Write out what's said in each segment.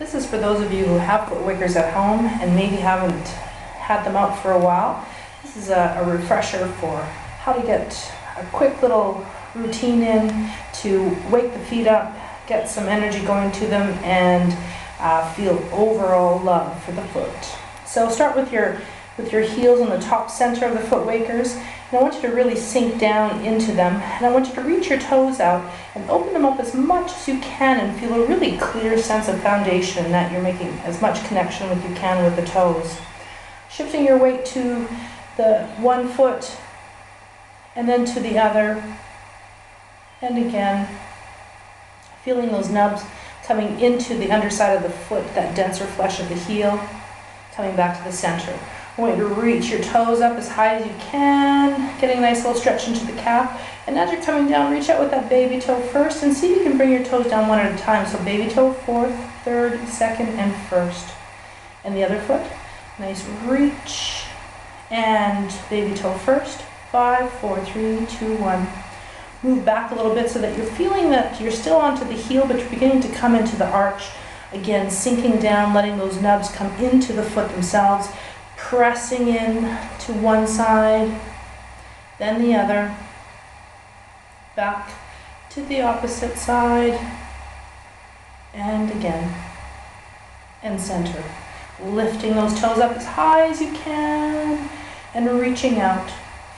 This is for those of you who have foot wickers at home and maybe haven't had them out for a while. This is a refresher for how to get a quick little routine in to wake the feet up, get some energy going to them, and feel overall love for the foot. So start with your heels on the top center of the foot wakers, and I want you to really sink down into them, and I want you to reach your toes out and open them up as much as you can and feel a really clear sense of foundation, that you're making as much connection as you can with the toes. Shifting your weight to the one foot and then to the other, and again feeling those nubs coming into the underside of the foot, that denser flesh of the heel, coming back to the center. I want you to reach your toes up as high as you can, getting a nice little stretch into the calf. And as you're coming down, reach out with that baby toe first and see if you can bring your toes down one at a time. So baby toe, fourth, third, second, and first. And the other foot, nice reach. And baby toe first, 5, 4, 3, 2, 1. Move back a little bit so that you're feeling that you're still onto the heel, but you're beginning to come into the arch. Again, sinking down, letting those nubs come into the foot themselves. Pressing in to one side, then the other, back to the opposite side, and again, and center. Lifting those toes up as high as you can, and reaching out.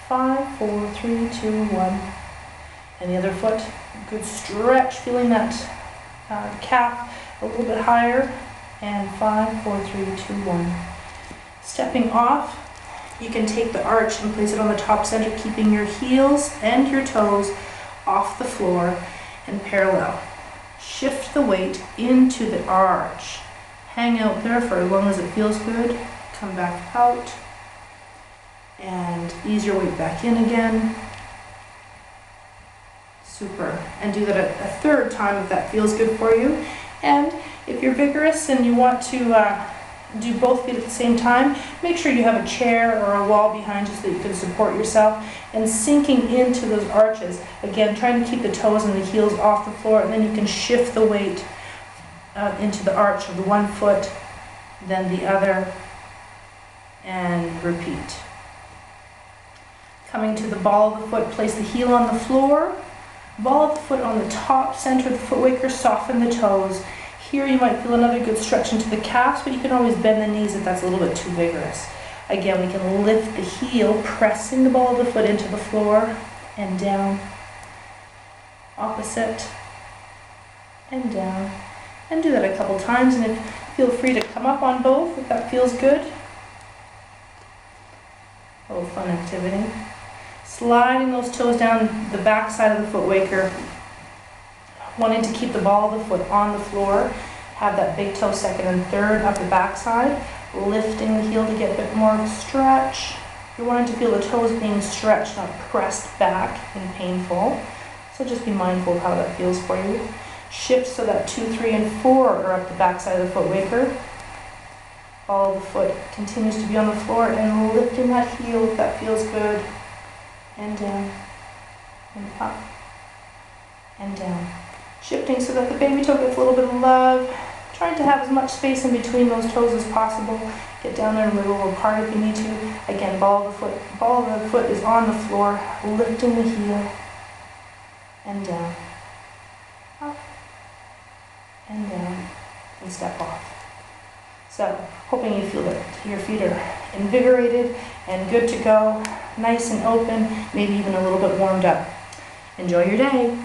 5, 4, 3, 2, 1. And the other foot, good stretch, feeling that calf a little bit higher, and 5, 4, 3, 2, 1. Stepping off, you can take the arch and place it on the top center, keeping your heels and your toes off the floor and parallel. Shift the weight into the arch. Hang out there for as long as it feels good. Come back out and ease your weight back in again. Super. And do that a third time if that feels good for you. And if you're vigorous and you want to do both feet at the same time, make sure you have a chair or a wall behind you so that you can support yourself, and sinking into those arches. Again, trying to keep the toes and the heels off the floor, and then you can shift the weight into the arch of the one foot, then the other, and repeat. Coming to the ball of the foot, place the heel on the floor, ball of the foot on the top center of the foot waker, soften the toes. Here you might feel another good stretch into the calves, but you can always bend the knees if that's a little bit too vigorous. Again, we can lift the heel, pressing the ball of the foot into the floor, and down, opposite, and down. And do that a couple times, and feel free to come up on both if that feels good. A little fun activity. Sliding those toes down the back side of the foot waker, wanting to keep the ball of the foot on the floor. Have that big toe second and third up the back side, lifting the heel to get a bit more of a stretch. You're wanting to feel the toes being stretched, not pressed back and painful. So just be mindful of how that feels for you. Shift so that 2, 3, and 4 are up the back side of the foot waker. Ball of the foot continues to be on the floor, and lifting that heel if that feels good. And down, and up, and down. Shifting so that the baby toe gets a little bit of love. Trying to have as much space in between those toes as possible. Get down there and wiggle apart if you need to. Again, ball of the foot is on the floor, lifting the heel, and down, up, and down, and step off. So, hoping you feel that your feet are invigorated and good to go, nice and open, maybe even a little bit warmed up. Enjoy your day.